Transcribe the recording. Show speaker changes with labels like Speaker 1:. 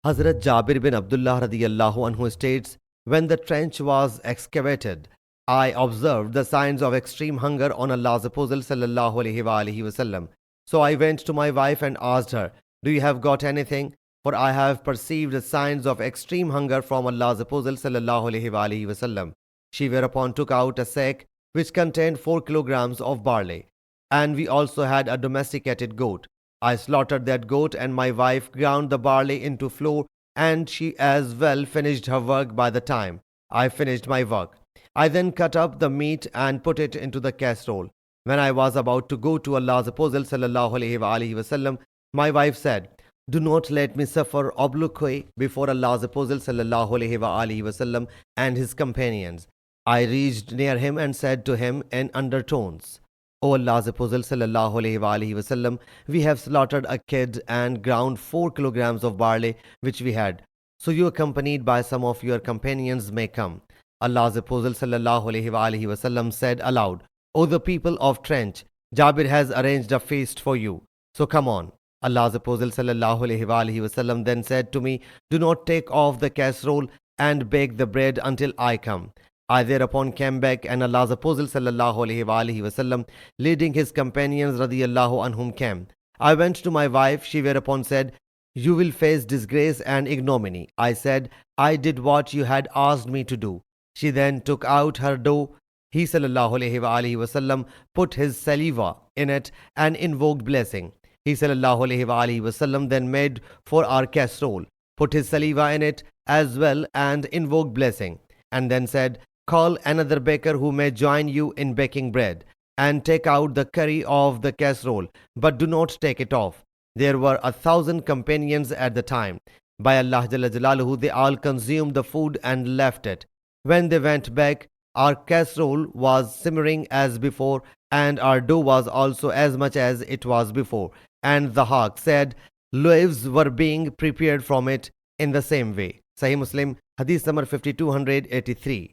Speaker 1: Hazrat Jabir bin Abdullah radiyallahu anhu states, when the trench was excavated, I observed the signs of extreme hunger on Allah's Apostle sallallahu alaihi wasallam. So I went to my wife and asked her, do you have got anything? For I have perceived the signs of extreme hunger from Allah's Apostle sallallahu alaihi wasallam. She whereupon took out a sack which contained 4 kilograms of barley. And we also had a domesticated goat. I slaughtered that goat and my wife ground the barley into flour, and she as well finished her work by the time I finished my work. I then cut up the meat and put it into the casserole. When I was about to go to Allah's Apostle sallallahu alaihi wasallam, my wife said, do not let me suffer obloquy before Allah's Apostle sallallahu alaihi wasallam and his companions. I reached near him and said to him in undertones, O Allah's Apostle sallallahu alaihi wasallam, we have slaughtered a kid and ground 4 kilograms of barley which we had. So you accompanied by some of your companions may come. Allah's Apostle sallallahu alaihi wasallam said aloud, O the people of Trench, Jabir has arranged a feast for you. So come on. Allah's Apostle sallallahu alaihi wasallam then said to me, do not take off the casserole and bake the bread until I come. I thereupon came back, and Allah's Apostle sallallahu alaihi wasallam leading his companions radiyallahu anhum came. I went to my wife. She whereupon said, you will face disgrace and ignominy. I said, I did what you had asked me to do. She then took out her dough. He sallallahu alaihi wasallam put his saliva in it and invoked blessing. He sallallahu alaihi wasallam then made for our casserole, put his saliva in it as well and invoked blessing, and then said, call another baker who may join you in baking bread, and take out the curry of the casserole, but do not take it off. There were 1,000 companions at the time. By Allah Jalla Jalaluhu, they all consumed the food and left it. When they went back, our casserole was simmering as before, and our dough was also as much as it was before. And the hawk said, loaves were being prepared from it in the same way. Sahih Muslim Hadith number 5283.